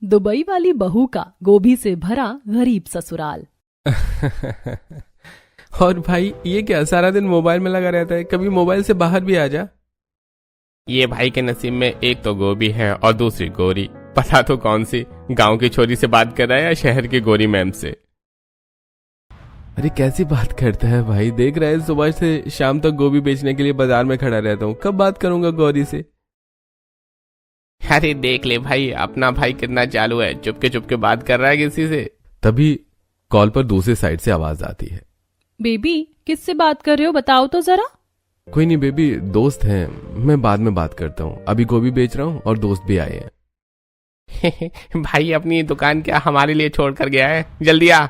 Dubai वाली बहू का गोभी से भरा गरीब ससुराल। और भाई ये क्या सारा दिन मोबाइल में लगा रहता है, कभी मोबाइल से बाहर भी आ जा। ये भाई के नसीब में एक तो गोभी है और दूसरी गोरी। पता तो कौन सी, गांव की छोरी से बात कर रहा है या शहर की गोरी मैम से। अरे कैसी बात करता है भाई, देख रहा है सुबह से शाम तक गोभी बेचने के लिए बाजार में खड़ा रहता हूँ, कब बात करूंगा गौरी से। अरे देख ले भाई, अपना भाई कितना चालू है, चुपके चुपके बात कर रहा है किसी से। तभी कॉल पर दूसरी साइड से आवाज आती है। बेबी किससे बात कर रहे हो, बताओ तो जरा। कोई नहीं बेबी, दोस्त हैं, मैं बाद में बात करता हूँ, अभी गोभी बेच रहा हूँ और दोस्त भी आए हैं। भाई अपनी दुकान क्या हमारे लिए छोड़ कर गया है, जल्दी आ।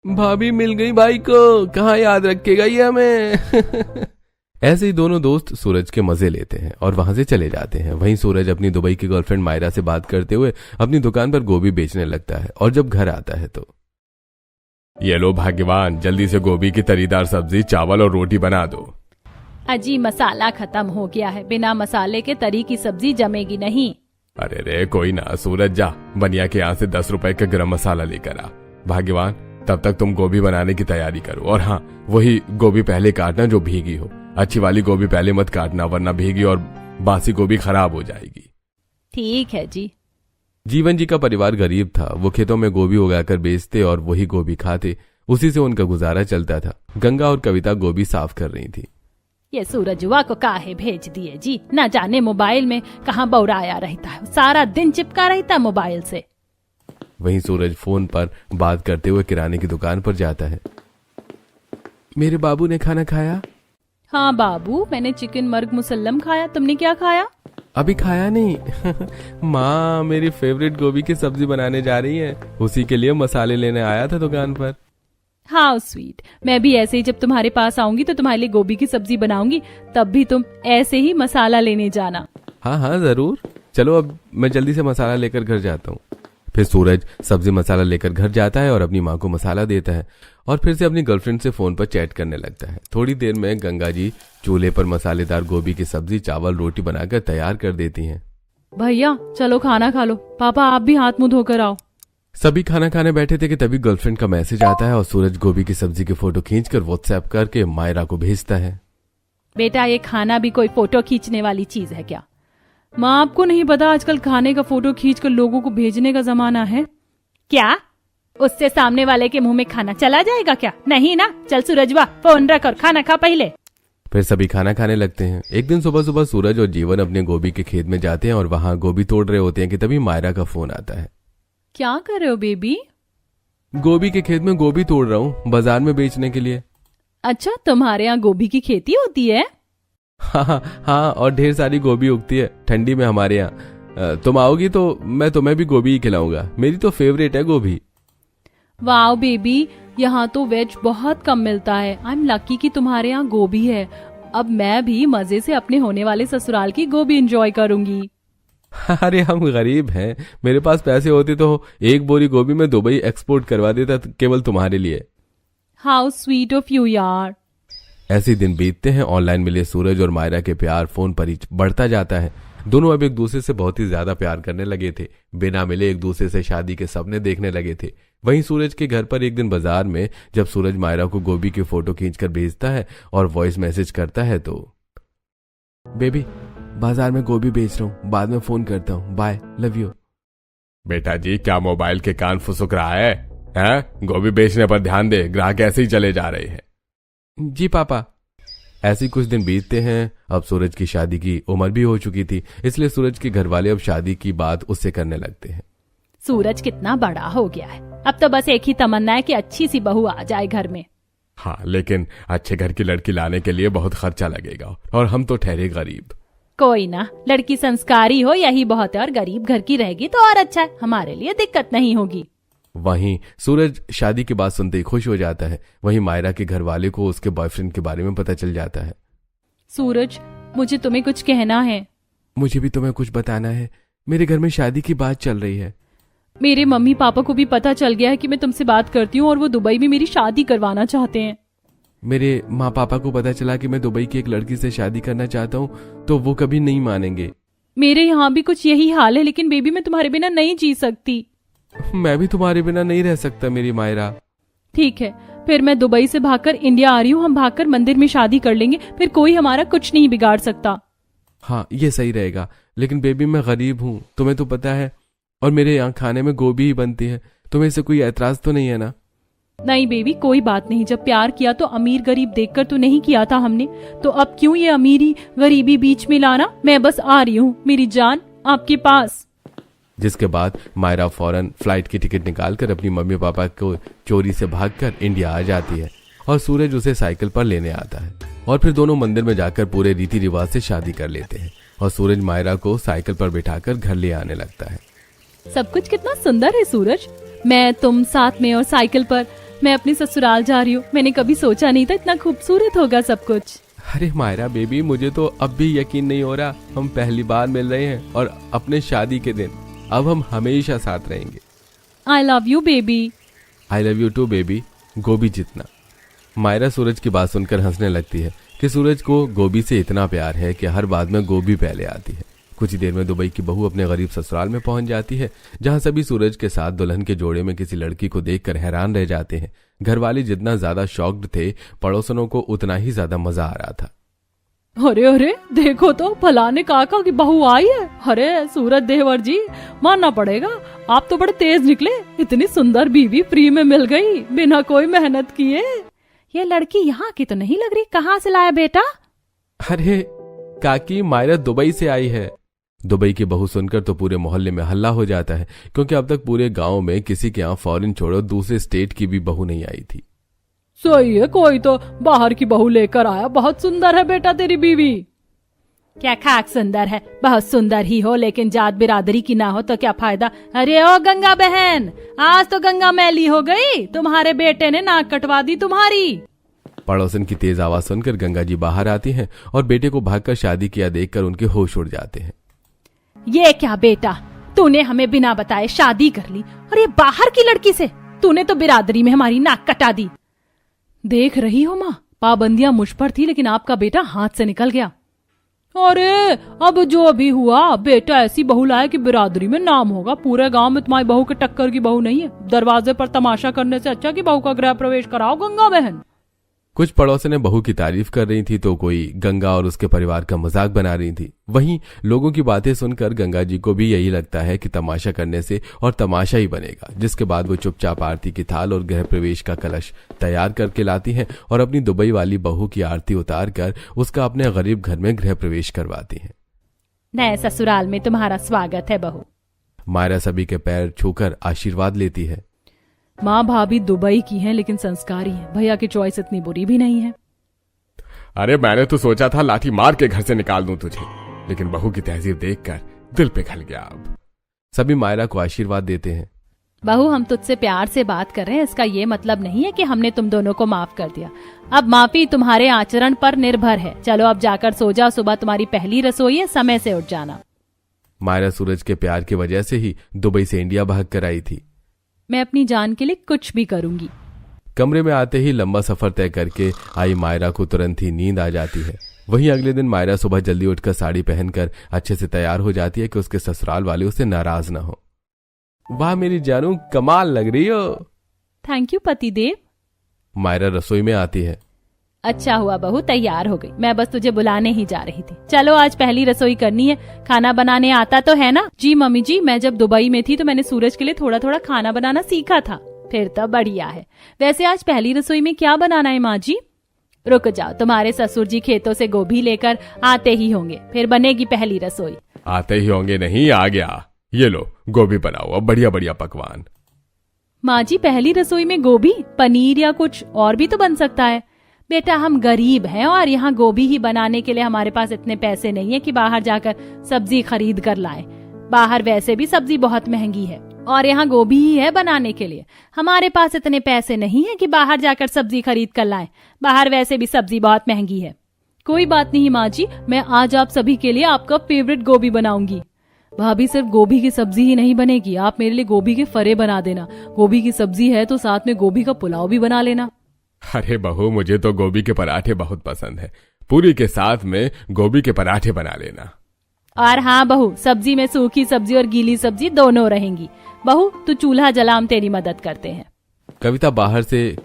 भाभी मिल गई भाई को, कहाँ याद रखेगा ये हमें। ऐसे ही दोनों दोस्त सूरज के मजे लेते हैं और वहां से चले जाते हैं। वहीं सूरज अपनी दुबई की गर्लफ्रेंड मायरा से बात करते हुए अपनी दुकान पर गोभी बेचने लगता है और जब घर आता है तो ये लो भाग्यवान, जल्दी से गोभी की तरीदार सब्जी, चावल और रोटी बना दो। अजी मसाला खत्म हो गया है, बिना मसाले के तरी की सब्जी जमेगी नहीं। अरे रे कोई ना सूरज, जा बनिया के यहाँ से 10 रुपए का गरम मसाला लेकर आ। भाग्यवान तब तक तुम गोभी बनाने की तैयारी करो, और हाँ वही गोभी पहले काटना जो भीगी हो, अच्छी वाली गोभी पहले मत काटना वरना भीगी और बासी गोभी खराब हो जाएगी। ठीक है जी। जीवन जी का परिवार गरीब था, वो खेतों में गोभी उगाकर बेचते और वही गोभी खाते, उसी से उनका गुजारा चलता था। गंगा और कविता गोभी साफ कर रही थी। ये सूरजुआ को काहे भेज दिए जी, ना जाने मोबाइल में कहाँ बौराया रहता है, सारा दिन चिपका रहता मोबाइल से। वहीं सूरज फोन पर बात करते हुए किराने की दुकान पर जाता है। मेरे बाबू ने खाना खाया? हाँ बाबू, मैंने चिकन मर्ग मुसल्लम खाया, तुमने क्या खाया? अभी खाया नहीं। माँ मेरी फेवरेट गोभी की सब्जी बनाने जा रही है, उसी के लिए मसाले लेने आया था दुकान पर। हाउ स्वीट, मैं भी ऐसे ही जब तुम्हारे पास आऊंगी तो तुम्हारे लिए गोभी की सब्जी बनाऊंगी, तब भी तुम ऐसे ही मसाला लेने जाना। हाँ हाँ जरूर, चलो अब मैं जल्दी से मसाला लेकर घर जाता हूँ। फिर सूरज सब्जी मसाला लेकर घर जाता है और अपनी माँ को मसाला देता है और फिर से अपनी गर्लफ्रेंड से फोन पर चैट करने लगता है। थोड़ी देर में गंगा जी चूल्हे पर मसालेदार गोभी की सब्जी, चावल, रोटी बनाकर तैयार कर देती हैं। भैया चलो खाना खा लो, पापा आप भी हाथ मुंह धोकर आओ। सभी खाना खाने बैठे थे कि तभी गर्लफ्रेंड का मैसेज आता है और सूरज गोभी की सब्जी की फोटो खींचकर व्हाट्सएप करके मायरा को भेजता है। बेटा ये खाना भी कोई फोटो खींचने वाली चीज है क्या? माँ आपको नहीं पता आजकल खाने का फोटो खींचकर लोगों को भेजने का जमाना है क्या? उससे सामने वाले के मुंह में खाना चला जाएगा क्या? नहीं ना, चल सूरजवा फोन रख और खाना खा पहले। फिर सभी खाना खाने लगते हैं। एक दिन सुबह सुबह सूरज और जीवन अपने गोभी के खेत में जाते हैं और वहां गोभी तोड़ रहे होते हैं कि तभी मायरा का फोन आता है। क्या कर रहे हो बेबी? गोभी के खेत में गोभी तोड़ रहा हूँ, बाजार में बेचने के लिए। अच्छा तुम्हारे यहाँ गोभी की खेती होती है? हाँ, और ढेर सारी गोभी उगती है ठंडी में हमारे यहाँ। तुम आओगी तो मैं तुम्हें भी गोभी ही खिलाऊंगा, मेरी तो फेवरेट है गोभी। वाओ बेबी, यहाँ तो वेज बहुत कम मिलता है। आई एम लकी कि तुम्हारे यहाँ गोभी है। अब मैं भी मजे से अपने होने वाले ससुराल की गोभी एंजॉय करूंगी। अरे हम गरीब हैं, मेरे पास पैसे होते तो एक बोरी गोभी में दुबई एक्सपोर्ट करवा देता केवल तुम्हारे लिए। हाउ स्वीट ऑफ यू यार। ऐसे ही दिन बीतते हैं। ऑनलाइन मिले सूरज और मायरा के प्यार फोन पर ही बढ़ता जाता है। दोनों अब एक दूसरे से बहुत ही ज्यादा प्यार करने लगे थे। बिना मिले एक दूसरे से शादी के सपने देखने लगे थे। वहीं सूरज के घर पर एक दिन बाजार में जब सूरज मायरा को गोभी की फोटो खींचकर भेजता है और वॉइस मैसेज करता है तो बेबी बाजार में गोभी बेच रहा हूँ, बाद में फोन करता हूँ, बाय, लव यू। बेटा जी क्या मोबाइल के कान फुसुक रहा है? गोभी बेचने पर ध्यान दे, ग्राहक ऐसे ही चले जा रहे हैं। जी पापा। ऐसे कुछ दिन बीतते हैं। अब सूरज की शादी की उम्र भी हो चुकी थी, इसलिए सूरज के घर वाले अब शादी की बात उससे करने लगते हैं। सूरज कितना बड़ा हो गया है, अब तो बस एक ही तमन्ना है कि अच्छी सी बहू आ जाए घर में। हाँ लेकिन अच्छे घर की लड़की लाने के लिए बहुत खर्चा लगेगा और हम तो ठहरे गरीब। कोई ना, लड़की संस्कारी हो यही बहुत है, और गरीब घर की रहेगी तो और अच्छा है, हमारे लिए दिक्कत नहीं होगी। वहीं सूरज शादी की बात सुनते ही खुश हो जाता है। वहीं मायरा के घर वाले को उसके बॉयफ्रेंड के बारे में पता चल जाता है। सूरज मुझे तुम्हें कुछ कहना है। मुझे भी तुम्हें कुछ बताना है, मेरे घर में शादी की बात चल रही है। मेरे मम्मी पापा को भी पता चल गया है कि मैं तुमसे बात करती हूँ और वो दुबई में मेरी शादी करवाना चाहते हैं। मेरे माँ पापा को पता चला कि मैं दुबई की एक लड़की से शादी करना चाहता हूँ तो वो कभी नहीं मानेंगे। मेरे यहाँ भी कुछ यही हाल है, लेकिन बेबी मैं तुम्हारे बिना नहीं जी सकती। मैं भी तुम्हारे बिना नहीं रह सकता मेरी मायरा। ठीक है, फिर मैं दुबई से भागकर इंडिया आ रही हूँ। हम भागकर मंदिर में शादी कर लेंगे, फिर कोई हमारा कुछ नहीं बिगाड़ सकता। हाँ ये सही रहेगा, लेकिन बेबी मैं गरीब हूँ, तुम्हें तो पता है, और मेरे यहाँ खाने में गोभी ही बनती है। तुम्हें इससे कोई ऐतराज तो नहीं है ना? नहीं बेबी, कोई बात नहीं। जब प्यार किया तो अमीर गरीब देखकर तो नहीं किया था हमने, तो अब क्यों ये अमीरी गरीबी बीच में लाना। मैं बस आ रही हूँ मेरी जान आपके पास। जिसके बाद मायरा फौरन फ्लाइट की टिकट निकालकर अपनी मम्मी पापा को चोरी से भागकर इंडिया आ जाती है और सूरज उसे साइकिल पर लेने आता है और फिर दोनों मंदिर में जाकर पूरे रीति रिवाज से शादी कर लेते हैं और सूरज मायरा को साइकिल पर बिठाकर घर ले आने लगता है। सब कुछ कितना सुंदर है सूरज, मैं तुम साथ में और साइकिल पर। मैं अपने ससुराल जा रही हूँ। मैंने कभी सोचा नहीं था इतना खूबसूरत होगा सब कुछ। अरे मायरा बेबी, मुझे तो अब भी यकीन नहीं हो रहा, हम पहली बार मिल रहे हैं और अपने शादी के दिन अब हम हमेशा साथ रहेंगे। I love you baby. I love you too baby, गोभी जितना। मायरा सूरज की बात सुनकर हंसने लगती है कि सूरज को गोभी से इतना प्यार है कि हर बात में गोभी पहले आती है। कुछ ही देर में दुबई की बहू अपने गरीब ससुराल में पहुंच जाती है, जहां सभी सूरज के साथ दुल्हन के जोड़े में किसी लड़की को देखकर हैरान रह जाते हैं। घरवाले जितना ज्यादा शॉक्ड थे, पड़ोसनों को उतना ही ज्यादा मजा आ रहा था। अरे अरे देखो तो, फलाने काका की बहू आई है। अरे सूरज देवर जी, मानना पड़ेगा, आप तो बड़े तेज निकले। इतनी सुंदर बीवी फ्री में मिल गई बिना कोई मेहनत किए। ये लड़की यहाँ की तो नहीं लग रही, कहाँ से लाया बेटा? अरे काकी, मायरा दुबई से आई है। दुबई की बहू सुनकर तो पूरे मोहल्ले में हल्ला हो जाता है, क्योंकि अब तक पूरे गांव में किसी के यहाँ फॉरेन छोड़ो दूसरे स्टेट की भी बहू नहीं आई थी। सही है, कोई तो बाहर की बहू लेकर आया। बहुत सुंदर है बेटा तेरी बीवी। क्या खाक सुंदर है, बहुत सुंदर ही हो, लेकिन जात बिरादरी की ना हो तो क्या फायदा। अरे ओ गंगा बहन, आज तो गंगा मैली हो गई, तुम्हारे बेटे ने नाक कटवा दी तुम्हारी। पड़ोसन की तेज आवाज सुनकर गंगा जी बाहर आती हैं और बेटे को भागकर शादी किया देखकर उनके होश उड़ जाते हैं। ये क्या बेटा, तूने हमें बिना बताए शादी कर ली, और ये बाहर की लड़की से? तूने तो बिरादरी में हमारी नाक कटा दी। देख रही हो माँ, पाबंदियां मुझ पर थी, लेकिन आपका बेटा हाथ से निकल गया। अरे अब जो भी हुआ, बेटा ऐसी बहू लाया कि बिरादरी में नाम होगा। पूरे गांव में तुम्हारी बहू के टक्कर की बहू नहीं है। दरवाजे पर तमाशा करने से अच्छा कि बहू का गृह प्रवेश कराओ गंगा बहन। कुछ पड़ोसने बहू की तारीफ कर रही थी तो कोई गंगा और उसके परिवार का मजाक बना रही थी। वहीं लोगों की बातें सुनकर गंगा जी को भी यही लगता है कि तमाशा करने से और तमाशा ही बनेगा, जिसके बाद वो चुपचाप आरती की थाल और गृह प्रवेश का कलश तैयार करके लाती हैं और अपनी दुबई वाली बहू की आरती उतार कर उसका अपने गरीब घर में गृह प्रवेश करवाती हैं। नए ससुराल में तुम्हारा स्वागत है बहू। मायरा सभी के पैर छूकर आशीर्वाद लेती है। माँ भाभी दुबई की हैं, लेकिन संस्कारी हैं। भैया की चॉइस इतनी बुरी भी नहीं है। अरे मैंने तो सोचा था लाठी मार के घर से निकाल दूं तुझे, लेकिन बहू की तहजीब देखकर दिल पिघल गया। अब सभी मायरा को आशीर्वाद देते हैं। बहू, हम तुझसे प्यार से बात कर रहे हैं, इसका ये मतलब नहीं है कि हमने तुम दोनों को माफ कर दिया। अब माफी तुम्हारे आचरण पर निर्भर है। चलो अब जाकर सो जाओ, सुबह तुम्हारी पहली रसोई है, समय से उठ जाना। मायरा सूरज के प्यार की वजह से ही दुबई से इंडिया भाग कर आई थी। मैं अपनी जान के लिए कुछ भी करूंगी। कमरे में आते ही लंबा सफर तय करके आई मायरा को तुरंत ही नींद आ जाती है। वहीं अगले दिन मायरा सुबह जल्दी उठकर साड़ी पहनकर अच्छे से तैयार हो जाती है कि उसके ससुराल वाले उससे नाराज ना हो। वाह मेरी जानू, कमाल लग रही हो। थैंक यू पतिदेव। मायरा रसोई में आती है। अच्छा हुआ बहू तैयार हो गई, मैं बस तुझे बुलाने ही जा रही थी। चलो आज पहली रसोई करनी है। खाना बनाने आता तो है ना? जी मम्मी जी, मैं जब दुबई में थी तो मैंने सूरज के लिए थोड़ा थोड़ा खाना बनाना सीखा था। फिर तो बढ़िया है। वैसे आज पहली रसोई में क्या बनाना है माँ जी? रुक जाओ, तुम्हारे ससुर जी खेतों से गोभी लेकर आते ही होंगे, फिर बनेगी पहली रसोई। आते ही होंगे नहीं, आ गया। ये लो गोभी बनाओ, अब बढ़िया बढ़िया पकवान। माँ जी पहली रसोई में गोभी, पनीर या कुछ और भी तो बन सकता है। बेटा हम गरीब हैं और यहाँ गोभी ही बनाने के लिए हमारे पास इतने पैसे नहीं है कि बाहर जाकर सब्जी खरीद कर लाए। बाहर वैसे भी सब्जी बहुत महंगी है और यहाँ गोभी ही है बनाने के लिए। हमारे पास इतने पैसे नहीं है कि बाहर जाकर सब्जी खरीद कर लाएं। बाहर वैसे भी सब्जी बहुत महंगी है। कोई बात नहीं माँ जी, मैं आज आप सभी के लिए आपका फेवरेट गोभी बनाऊंगी। भाभी सिर्फ गोभी की सब्जी ही नहीं बनेगी, आप मेरे लिए गोभी के फरे बना देना। गोभी की सब्जी है तो साथ में गोभी का पुलाव भी बना लेना। अरे बहू, मुझे तो गोभी के पराठे बहुत पसंद है। पूरी के साथ में गोभी के पराठे बना लेना। और हाँ बहू, सब्जी में सूखी सब्जी और गीली सब्जी दोनों रहेंगी। बहू तू चूल्हा जला, हम तेरी मदद करते हैं। कविता बाहर से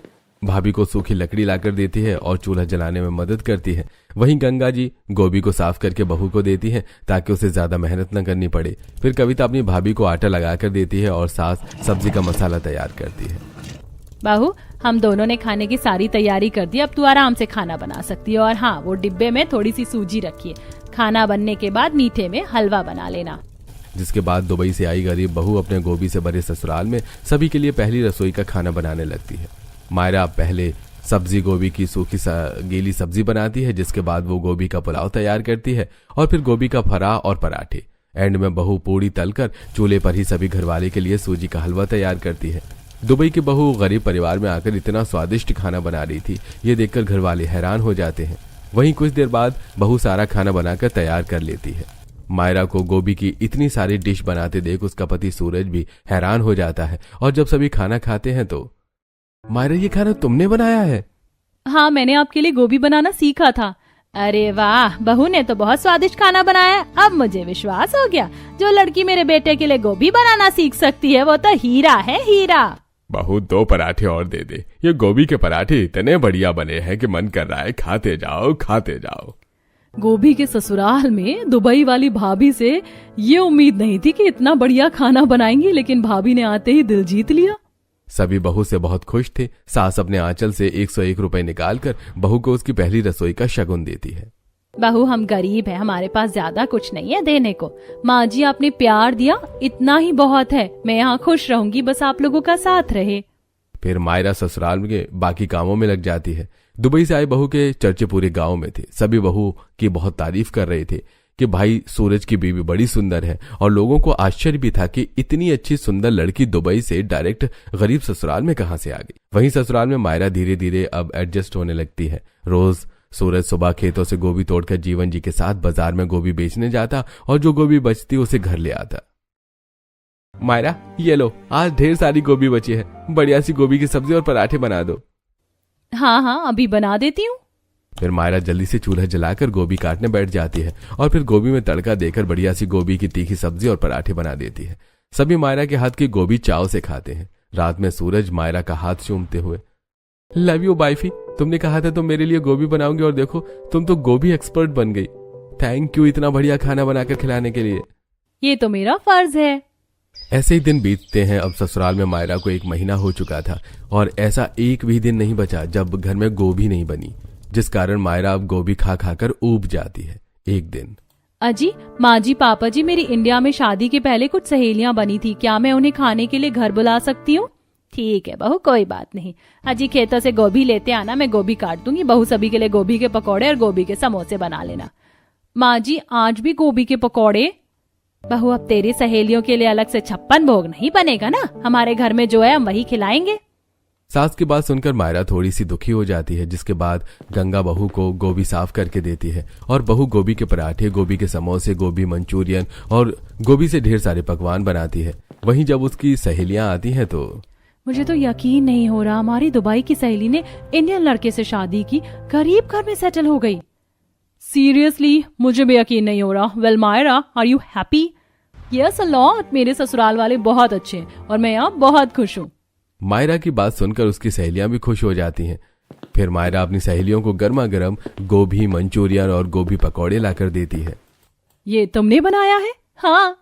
भाभी को सूखी लकड़ी लाकर देती है और चूल्हा जलाने में मदद करती है। वहीं गंगा जी गोभी को साफ करके बहू को देती है ताकि उसे ज्यादा मेहनत न करनी पड़े। फिर कविता अपनी भाभी को आटा लगाकर देती है और सास सब्जी का मसाला तैयार करती है। बहू हम दोनों ने खाने की सारी तैयारी कर दी, अब तू आराम से खाना बना सकती है। और हाँ, वो डिब्बे में थोड़ी सी सूजी रखिए। खाना बनने के बाद मीठे में हलवा बना लेना। जिसके बाद दुबई से आई गरीब बहू अपने गोभी से भरे ससुराल में सभी के लिए पहली रसोई का खाना बनाने लगती है। मायरा पहले सब्जी गोभी की सूखी गीली सब्जी बनाती है, जिसके बाद वो गोभी का पुलाव तैयार करती है और फिर गोभी का फरा और पराठे। एंड में बहू पूड़ी तलकर चूल्हे पर ही सभी घरवाले के लिए सूजी का हलवा तैयार करती है। दुबई की बहू गरीब परिवार में आकर इतना स्वादिष्ट खाना बना रही थी, ये देखकर घरवाले हैरान हो जाते हैं। वहीं कुछ देर बाद बहू सारा खाना बनाकर तैयार कर लेती है। मायरा को गोभी की इतनी सारी डिश बनाते देख उसका पति सूरज भी हैरान हो जाता है। और जब सभी खाना खाते हैं तो, मायरा ये खाना तुमने बनाया है? हाँ, मैंने आपके लिए गोभी बनाना सीखा था। अरे वाह, बहू ने तो बहुत स्वादिष्ट खाना बनाया। अब मुझे विश्वास हो गया, जो लड़की मेरे बेटे के लिए गोभी बनाना सीख सकती है वो तो हीरा है, हीरा। बहू 2 पराठे और दे दे। ये गोभी के पराठे इतने बढ़िया बने हैं कि मन कर रहा है खाते जाओ खाते जाओ। गोभी के ससुराल में दुबई वाली भाभी से ये उम्मीद नहीं थी कि इतना बढ़िया खाना बनाएंगी, लेकिन भाभी ने आते ही दिल जीत लिया। सभी बहू से बहुत खुश थे। सास अपने आंचल से 101 रुपए निकालकर बहू को उसकी पहली रसोई का शगुन देती है। बहू हम गरीब हैं, हमारे पास ज्यादा कुछ नहीं है देने को। माँ जी आपने प्यार दिया, इतना ही बहुत है। मैं यहाँ खुश रहूंगी, बस आप लोगों का साथ रहे। फिर मायरा ससुराल के बाकी कामों में लग जाती है। दुबई से आई बहू के चर्चे पूरे गांव में थे। सभी बहू की बहुत तारीफ कर रहे थे कि भाई सूरज की बीवी बड़ी सुंदर है, और लोगों को आश्चर्य भी था कि इतनी अच्छी सुंदर लड़की दुबई से डायरेक्ट गरीब ससुराल में कहां से आ गई। वहीं ससुराल में मायरा धीरे धीरे अब एडजस्ट होने लगती है। रोज सूरज सुबह खेतों से गोभी तोड़कर जीवन जी के साथ बाजार में गोभी बेचने जाता और जो गोभी बचती उसे घर ले आता। मायरा ये लो, आज ढेर सारी गोभी बची है, बढ़िया सी गोभी की सब्जी और पराठे बना दो। हाँ हाँ, अभी बना देती हूँ। फिर मायरा जल्दी से चूल्हा जलाकर गोभी काटने बैठ जाती है और फिर गोभी में तड़का देकर बढ़िया सी गोभी की तीखी सब्जी और पराठे बना देती है। सभी मायरा के हाथ की गोभी चाव से खाते हैं। रात में सूरज मायरा का हाथ चूमते हुए, लव यू वाइफी, तुमने कहा था तुम मेरे लिए गोभी बनाओगे और देखो तुम तो गोभी एक्सपर्ट बन गई। थैंक यू इतना बढ़िया खाना बनाकर खिलाने के लिए। ये तो मेरा फर्ज है। ऐसे ही दिन बीतते हैं। अब ससुराल में मायरा को 1 महीना हो चुका था और ऐसा एक भी दिन नहीं बचा जब घर में गोभी नहीं बनी, जिस कारण मायरा अब गोभी खा खाकर ऊब जाती है। एक दिन, अजी, माँ जी, पापा जी, मेरी इंडिया में शादी के पहले कुछ सहेलियां बनी थी, क्या मैं उन्हें खाने के लिए घर बुला सकती हूँ? ठीक है बहू, कोई बात नहीं। अजी खेतों से गोभी लेते आना, मैं गोभी काट दूंगी। बहू सभी के लिए गोभी के पकौड़े और गोभी के समोसे बना लेना। माँ जी आज भी गोभी के पकौड़े? बहू अब तेरी सहेलियों के लिए अलग से 56 भोग नहीं बनेगा ना, हमारे घर में जो है हम वही खिलाएंगे। सास की बात सुनकर मायरा थोड़ी सी दुखी हो जाती है, जिसके बाद गंगा बहू को गोभी साफ करके देती है और बहू गोभी के पराठे, गोभी के समोसे, गोभी मंचूरियन और गोभी से ढेर सारे पकवान बनाती है। वहीं जब उसकी सहेलियां आती हैं तो, मुझे तो यकीन नहीं हो रहा, हमारी दुबई की सहेली ने इंडियन लड़के से शादी की, गरीब घर में सेटल हो गई। सीरियसली मुझे भी यकीन नहीं हो रहा। Well Myra, are you happy? Yes a lot, मेरे ससुराल वाले बहुत अच्छे हैं और मैं यहाँ बहुत खुश हूँ। मायरा की बात सुनकर उसकी सहेलियां भी खुश हो जाती हैं। फिर मायरा अपनी सहेलियों को गर्मा गर्म गोभी मंचूरियन और गोभी पकौड़े लाकर देती है। ये तुमने बनाया है? हाँ।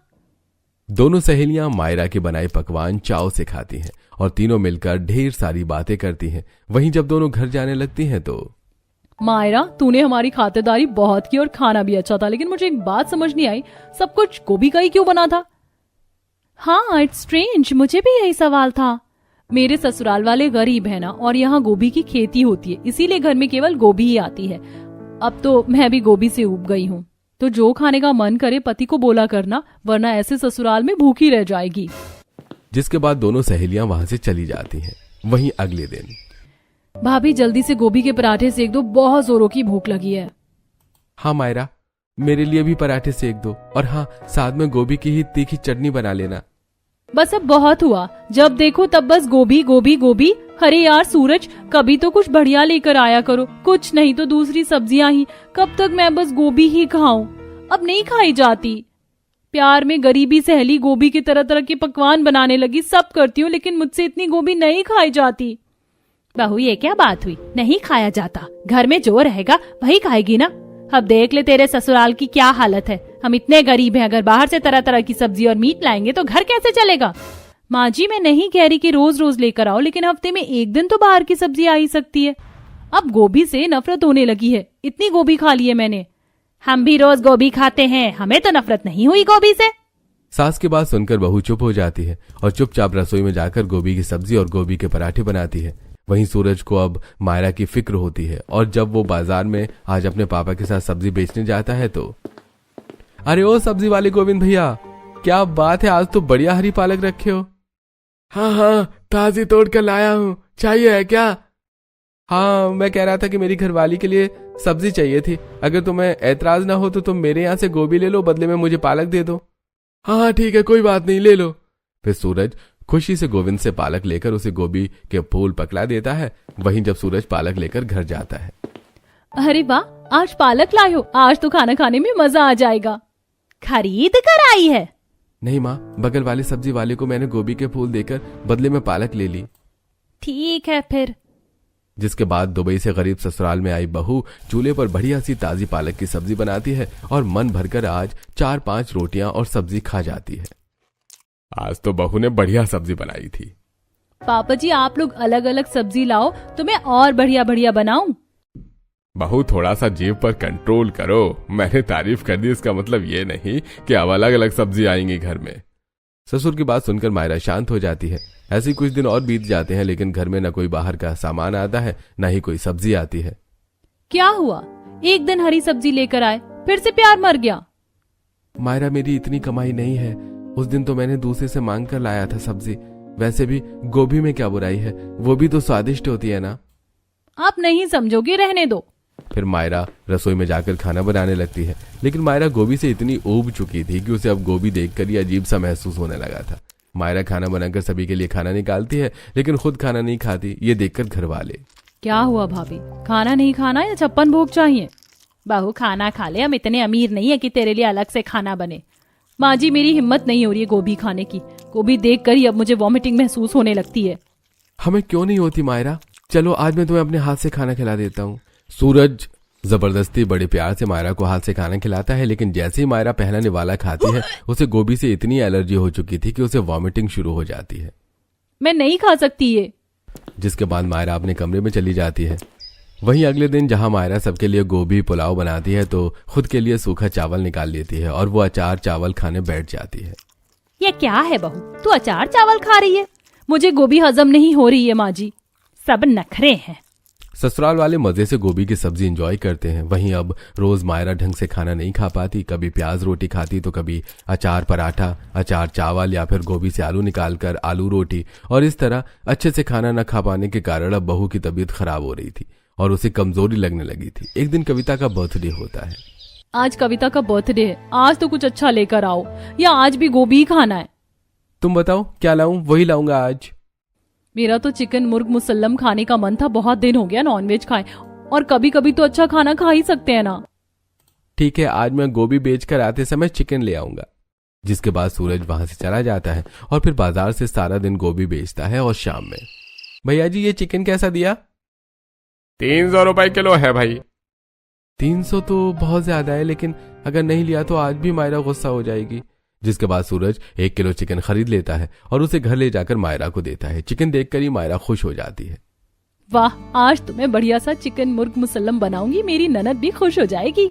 दोनों सहेलियां मायरा के बनाए पकवान चाव से खाती हैं और तीनों मिलकर ढेर सारी बातें करती हैं। वहीं जब दोनों घर जाने लगती हैं तो, मायरा तूने हमारी खातिरदारी बहुत की और खाना भी अच्छा था, लेकिन मुझे एक बात समझ नहीं आई, सब कुछ गोभी का ही क्यों बना था? हाँ, इट्स स्ट्रेंज, मुझे भी यही सवाल था। मेरे ससुराल वाले गरीब है ना, और यहाँ गोभी की खेती होती है, इसीलिए घर में केवल गोभी ही आती है। अब तो मैं भी गोभी से ऊब गई हूँ। तो जो खाने का मन करे पति को बोला करना, वरना ऐसे ससुराल में भूखी रह जाएगी। जिसके बाद दोनों सहेलियां वहां से चली जाती हैं। वहीं अगले दिन, भाभी जल्दी से गोभी के पराठे सेक दो, बहुत जोरों की भूख लगी है। हाँ मायरा, मेरे लिए भी पराठे सेक दो, और हाँ साथ में गोभी की ही तीखी चटनी बना लेना। बस अब बहुत हुआ, जब देखो तब बस गोभी गोभी गोभी। अरे यार सूरज, कभी तो कुछ बढ़िया लेकर आया करो, कुछ नहीं तो दूसरी सब्जियां ही। कब तक मैं बस गोभी ही खाऊं? अब नहीं खाई जाती। प्यार में गरीबी सहेली गोभी के तरह तरह के पकवान बनाने लगी, सब करती हूँ लेकिन मुझसे इतनी गोभी नहीं खाई जाती। बहू ये क्या बात हुई, नहीं खाया जाता? घर में जो रहेगा वही खाएगी ना। अब देख ले तेरे ससुराल की क्या हालत है। हम इतने गरीब हैं, अगर बाहर से तरह तरह की सब्जी और मीट लाएंगे तो घर कैसे चलेगा? माँ जी मैं नहीं कह रही कि रोज रोज लेकर आओ, लेकिन हफ्ते में एक दिन तो बाहर की सब्जी आ ही सकती है। अब गोभी से नफरत होने लगी है, इतनी गोभी खा ली है मैंने। हम भी रोज गोभी खाते हैं, हमें तो नफरत नहीं हुई गोभी से। सास की बात सुनकर बहू चुप हो जाती है और चुपचाप रसोई में जाकर गोभी की सब्जी और गोभी के पराठे बनाती है। वहीं सूरज को अब मायरा की फिक्र होती है और जब वो बाजार में आज अपने पापा के साथ सब्जी बेचने जाता है तो अरे ओ सब्जी वाले गोविंद भैया, क्या बात है, आज तो बढ़िया हरी पालक रखे हो। हाँ हाँ, ताजी तोड़ कर लाया हूँ, चाहिए है क्या? हाँ, मैं कह रहा था कि मेरी घरवाली के लिए सब्जी चाहिए थी। अगर तुम्हें ऐतराज ना हो तो तुम मेरे यहाँ से गोभी ले लो, बदले में मुझे पालक दे दो। हाँ ठीक है, कोई बात नहीं, ले लो। फिर सूरज खुशी से गोविंद से पालक लेकर उसे गोभी के फूल पकड़ा देता है। वहीं जब सूरज पालक लेकर घर जाता है, अरे वाह, आज पालक लाए हो, आज तो खाना खाने में मजा आ जाएगा। खरीद कर आई है? नहीं माँ, बगल वाले सब्जी वाले को मैंने गोभी के फूल देकर बदले में पालक ले ली। ठीक है फिर। जिसके बाद दुबई से गरीब ससुराल में आई बहू चूल्हे पर बढ़िया सी ताजी पालक की सब्जी बनाती है और मन भरकर आज 4-5 रोटियां और सब्जी खा जाती है। आज तो बहू ने बढ़िया सब्जी बनाई थी। पापा जी आप लोग अलग अलग सब्जी लाओ तो मैं और बढ़िया बढ़िया बनाऊं। बहू थोड़ा सा जीभ पर कंट्रोल करो, मैंने तारीफ कर दी इसका मतलब ये नहीं कि अब अलग अलग सब्जी आएंगी घर में। ससुर की बात सुनकर मायरा शांत हो जाती है। ऐसे कुछ दिन और बीत जाते हैं लेकिन घर में न कोई बाहर का सामान आता है न ही कोई सब्जी आती है। क्या हुआ, एक दिन हरी सब्जी लेकर आए फिर से प्यार मर गया? मायरा मेरी इतनी कमाई नहीं है, उस दिन तो मैंने दूसरे से मांग कर लाया था सब्जी। वैसे भी गोभी में क्या बुराई है, वो भी तो स्वादिष्ट होती है ना। आप नहीं समझोगे, रहने दो। फिर मायरा रसोई में जाकर खाना बनाने लगती है लेकिन मायरा गोभी से इतनी ऊब चुकी थी कि उसे अब गोभी देखकर ही अजीब सा महसूस होने लगा था। मायरा खाना बनाकर सभी के लिए खाना निकालती है लेकिन खुद खाना नहीं खाती, ये देखकर घर वाले। क्या हुआ भाभी, खाना नहीं खाना या 56 भोग चाहिए? बहू खाना खा ले, हम इतने अमीर नहीं है कि तेरे लिए अलग से खाना बने। माँ जी मेरी हिम्मत नहीं हो रही है गोभी खाने की, गोभी देखकर ही अब मुझे वॉमिटिंग महसूस होने लगती है। हमें क्यों नहीं होती मायरा, चलो आज मैं तुम्हें अपने हाथ से खाना खिला देता हूँ। सूरज जबरदस्ती बड़े प्यार से मायरा को हाथ से खाना खिलाता है लेकिन जैसे ही मायरा पहला निवाला खाती है उसे गोभी से इतनी एलर्जी हो चुकी थी कि उसे वॉमिटिंग शुरू हो जाती है। मैं नहीं खा सकती ये। जिसके बाद मायरा अपने कमरे में चली जाती है। वहीं अगले दिन जहां मायरा सबके लिए गोभी पुलाव बनाती है तो खुद के लिए सूखा चावल निकाल लेती है और वो अचार चावल खाने बैठ जाती है। ये क्या है बहू, तू अचार चावल खा रही है? मुझे गोभी हजम नहीं हो रही है माँ जी, सब नखरे हैं। ससुराल वाले मजे से गोभी की सब्जी एंजॉय करते हैं। वहीं अब रोज मायरा ढंग से खाना नहीं खा पाती, कभी प्याज रोटी खाती तो कभी अचार पराठा, अचार चावल या फिर गोभी से आलू निकालकर आलू रोटी, और इस तरह अच्छे से खाना न खा पाने के कारण अब बहू की तबीयत खराब हो रही थी और उसे कमजोरी लगने लगी थी। एक दिन कविता का बर्थडे होता है। आज कविता का बर्थडे है, आज तो कुछ अच्छा लेकर आओ या आज भी गोभी ही खाना है? तुम बताओ क्या लाऊं, वही लाऊंगा आज। मेरा तो चिकन मुर्ग मुसल्लम खाने का मन था, बहुत दिन हो गया नॉनवेज खाए, और कभी कभी तो अच्छा खाना खा ही सकते हैं ना। ठीक है, आज मैं गोभी बेचकर आते समय चिकन ले आऊंगा। जिसके बाद सूरज वहां से चला जाता है और फिर बाजार से सारा दिन गोभी बेचता है और शाम में, भैया जी ये चिकन कैसा दिया? 300 रुपए किलो है भाई। 300 तो बहुत ज्यादा है, लेकिन अगर नहीं लिया तो आज भी मायरा गुस्सा हो जाएगी। जिसके बाद सूरज 1 किलो चिकन खरीद लेता है और उसे घर ले जाकर मायरा को देता है। चिकन देखकर ही मायरा खुश हो जाती है। वाह, आज तो मैं बढ़िया सा चिकन मुर्ग मुसल्लम बनाऊंगी, मेरी ननद भी खुश हो जाएगी।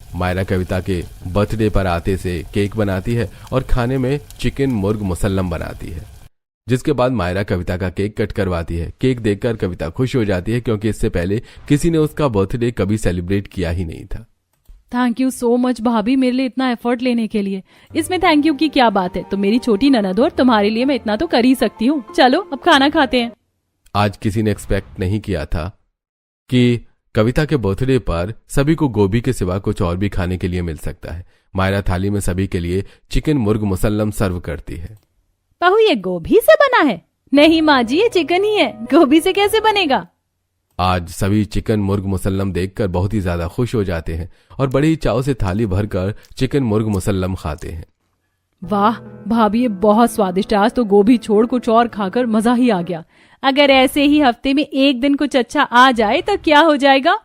मायरा कविता के बर्थडे पर आते से केक बनाती है और खाने में चिकन मुर्ग मुसल्लम बनाती है। जिसके बाद मायरा कविता का केक कट करवाती है। केक देखकर कविता खुश हो जाती है क्योंकि इससे पहले किसी ने उसका बर्थडे कभी सेलिब्रेट किया ही नहीं था। थैंक यू सो मच भाभी, मेरे लिए इतना एफर्ट लेने के लिए। इसमें थैंक यू की क्या बात है, तो मेरी छोटी ननद और तुम्हारे लिए मैं इतना तो कर ही सकती हूँ। चलो अब खाना खाते हैं। आज किसी ने एक्सपेक्ट नहीं किया था कि कविता के बर्थडे पर सभी को गोभी के सिवा कुछ और भी खाने के लिए मिल सकता है। मायरा थाली में सभी के लिए चिकन मुर्ग मुसल्लम सर्व करती है। बहू ये गोभी से बना है? नहीं माँ जी, ये चिकन ही है, गोभी से कैसे बनेगा? आज सभी चिकन मुर्ग मुसल्लम देखकर बहुत ही ज्यादा खुश हो जाते हैं और बड़े ही चाव से थाली भरकर चिकन मुर्ग मुसल्लम खाते हैं। वाह भाभी, ये बहुत स्वादिष्ट है। आज तो गोभी छोड़ कुछ और खाकर मजा ही आ गया। अगर ऐसे ही हफ्ते में एक दिन कुछ अच्छा आ जाए तो क्या हो जाएगा।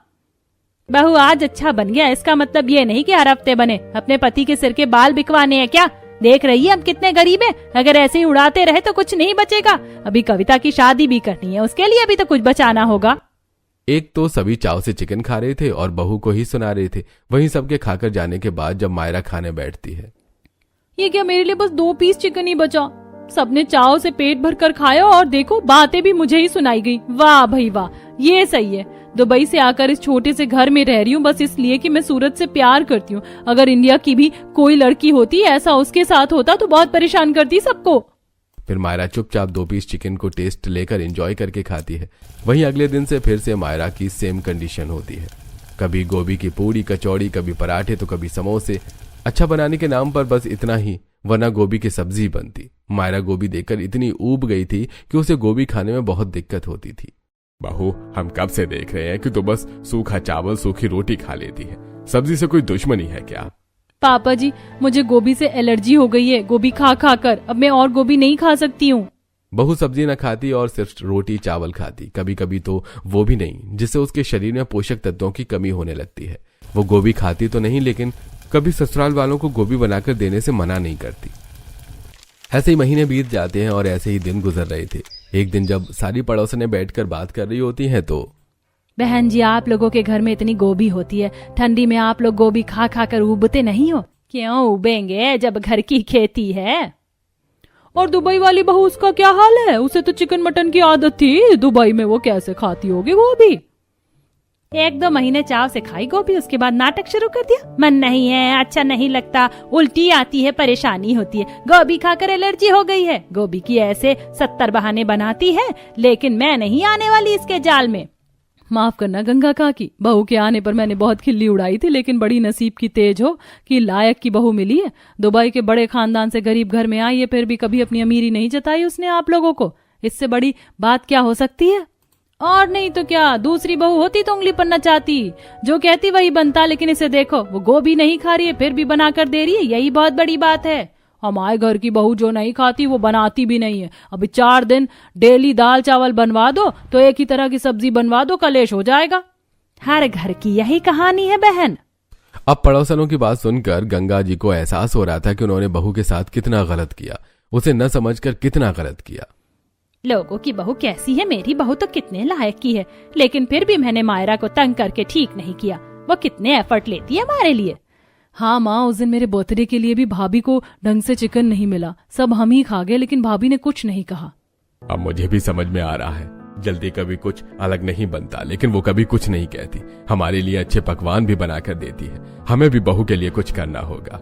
बहू आज अच्छा बन गया, इसका मतलब ये नहीं कि हर हफ्ते बने। अपने पति के सिर के बाल बिकवाने हैं क्या? देख रही है हम कितने गरीब हैं। अगर ऐसे ही उड़ाते रहे तो कुछ नहीं बचेगा। अभी कविता की शादी भी करनी है, उसके लिए भी तो कुछ बचाना होगा। एक तो सभी चाव से चिकन खा रहे थे और बहू को ही सुना रहे थे। वहीं सबके खाकर जाने के बाद जब मायरा खाने बैठती है, ये क्या, मेरे लिए बस 2 पीस चिकन ही बचा। सबने चाव से पेट भर कर खाया और देखो बातें भी मुझे ही सुनाई गई। वाह भाई वाह, ये सही है। दुबई से आकर इस छोटे से घर में रह रही हूँ बस इसलिए कि मैं सूरज से प्यार करती हूँ। अगर इंडिया की भी कोई लड़की होती ऐसा उसके साथ होता तो बहुत परेशान करती सबको। फिर मायरा चुपचाप 2 पीस चिकन को टेस्ट लेकर एंजॉय करके खाती है। वहीं अगले दिन से फिर से मायरा की सेम कंडीशन होती है। कभी गोभी की पूरी कचौड़ी, कभी पराठे तो कभी समोसे। अच्छा बनाने के नाम पर बस इतना ही, वरना गोभी की सब्जी बनती। मायरा गोभी देखकर इतनी ऊब गई थी कि उसे गोभी खाने में बहुत दिक्कत होती थी। बहू, हम कब से देख रहे हैं कि तू बस सूखा चावल सूखी रोटी खा लेती है। सब्जी से कोई दुश्मनी है क्या? पापा जी, मुझे गोभी से एलर्जी हो गई है गोभी खा खा कर। अब मैं और गोभी नहीं खा सकती हूँ। बहू सब्जी न खाती और सिर्फ रोटी चावल खाती, कभी कभी तो वो भी नहीं, जिससे उसके शरीर में पोषक तत्वों की कमी होने लगती है। वो गोभी खाती तो नहीं, लेकिन कभी ससुराल वालों को गोभी बनाकर देने से मना नहीं करती। ऐसे ही महीने बीत जाते हैं और ऐसे ही दिन गुजर रहे थे। एक दिन जब सारी पड़ोसनें बैठकर बात कर रही होती हैं तो, बहन जी, आप लोगों के घर में इतनी गोभी होती है, ठंडी में आप लोग गोभी खा खा कर उबते नहीं हो? क्यों उबेंगे जब घर की खेती है। और दुबई वाली बहू, उसका क्या हाल है? उसे तो चिकन मटन की आदत थी, दुबई में वो कैसे खाती होगी गोभी? 1-2 महीने चाव से खाई गोभी, उसके बाद नाटक शुरू कर दिया। मन नहीं है, अच्छा नहीं लगता, उल्टी आती है, परेशानी होती है, गोभी खाकर एलर्जी हो गई है। गोभी की ऐसे 70 बहाने बनाती है, लेकिन मैं नहीं आने वाली इसके जाल में। माफ करना गंगा काकी, बहू के आने पर मैंने बहुत खिल्ली उड़ाई थी, लेकिन बड़ी नसीब की तेज हो कि लायक की बहू मिली है। दुबई के बड़े खानदान से गरीब घर में आई है, फिर भी कभी अपनी अमीरी नहीं जताई उसने आप लोगों को। इससे बड़ी बात क्या हो सकती है? और नहीं तो क्या, दूसरी बहू होती तो उंगली पर नचाती, जो कहती वही बनता। लेकिन इसे देखो, वो गोभी नहीं खा रही है फिर भी बना कर दे रही है, यही बहुत बड़ी बात है। हमारे घर की बहू जो नहीं खाती वो बनाती भी नहीं है। अभी 4 दिन डेली दाल चावल बनवा दो तो एक ही तरह की सब्जी बनवा दो, कलेश हो जाएगा। हर घर की यही कहानी है बहन। अब पड़ोसनों की बात सुनकर गंगा जी को एहसास हो रहा था कि उन्होंने बहू के साथ कितना गलत किया, उसे न समझकर कितना गलत किया। लोगों की बहू कैसी है, मेरी बहू तो कितने लायक की है, लेकिन फिर भी मैंने मायरा को तंग करके ठीक नहीं किया। वो कितने एफर्ट लेती है हमारे लिए। हाँ माँ, उस दिन मेरे बर्थडे के लिए भी भाभी को ढंग से चिकन नहीं मिला, सब हम ही खा गए, लेकिन भाभी ने कुछ नहीं कहा। अब मुझे भी समझ में आ रहा है, जल्दी कभी कुछ अलग नहीं बनता, लेकिन वो कभी कुछ नहीं कहती। हमारे लिए अच्छे पकवान भी बनाकर देती है। हमें भी बहू के लिए कुछ करना होगा।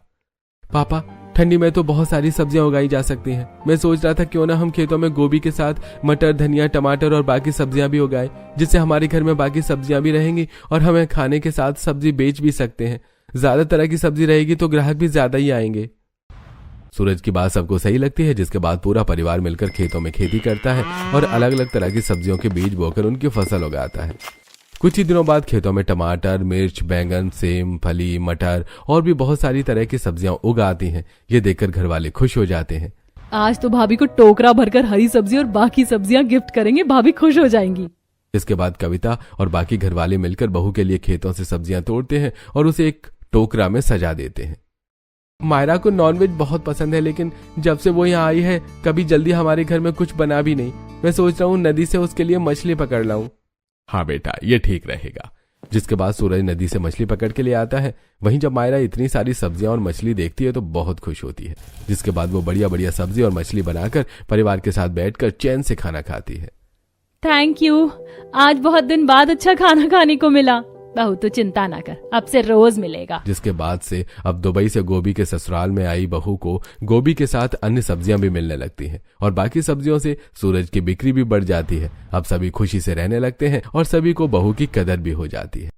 पापा, ठंडी में तो बहुत सारी सब्जियां उगाई जा सकती हैं। मैं सोच रहा था क्यों ना हम खेतों में गोभी के साथ मटर, धनिया, टमाटर और बाकी सब्जियां भी उगाए, जिससे हमारे घर में बाकी सब्जियां भी रहेंगी और हमें खाने के साथ सब्जी बेच भी सकते हैं। ज्यादा तरह की सब्जी रहेगी तो ग्राहक भी ज्यादा ही आएंगे। सूरज की बात सबको सही लगती है, जिसके बाद पूरा परिवार मिलकर खेतों में खेती करता है और अलग अलग तरह की सब्जियों के बीज बोकर उनकी फसल उगाता है। कुछ ही दिनों बाद खेतों में टमाटर, मिर्च, बैंगन, सेम, फली, मटर और भी बहुत सारी तरह की सब्जियां उगा आती हैं। ये देखकर घर वाले खुश हो जाते हैं। आज तो भाभी को टोकरा भरकर हरी सब्जी और बाकी सब्जियां गिफ्ट करेंगे, भाभी खुश हो जाएंगी। इसके बाद कविता और बाकी घर वाले मिलकर बहू के लिए खेतों से सब्जियां तोड़ते हैं और उसे एक टोकरा में सजा देते हैं। मायरा को नॉनवेज बहुत पसंद है, लेकिन जब से वो यहाँ आई है कभी जल्दी हमारे घर में कुछ बना भी नहीं। मैं सोच रहा हूँ नदी से उसके लिए मछली पकड़ लाऊं। हाँ बेटा, ये ठीक रहेगा। जिसके बाद सूरज नदी से मछली पकड़ के ले आता है। वहीं जब मायरा इतनी सारी सब्जियां और मछली देखती है तो बहुत खुश होती है। जिसके बाद वो बढ़िया बढ़िया सब्जी और मछली बनाकर परिवार के साथ बैठकर चैन से खाना खाती है। थैंक यू, आज बहुत दिन बाद अच्छा खाना खाने को मिला। बहू तो चिंता ना कर, अब से रोज मिलेगा। जिसके बाद से अब दुबई से गोभी के ससुराल में आई बहू को गोभी के साथ अन्य सब्जियां भी मिलने लगती हैं और बाकी सब्जियों से सूरज की बिक्री भी बढ़ जाती है। अब सभी खुशी से रहने लगते हैं और सभी को बहू की कदर भी हो जाती है।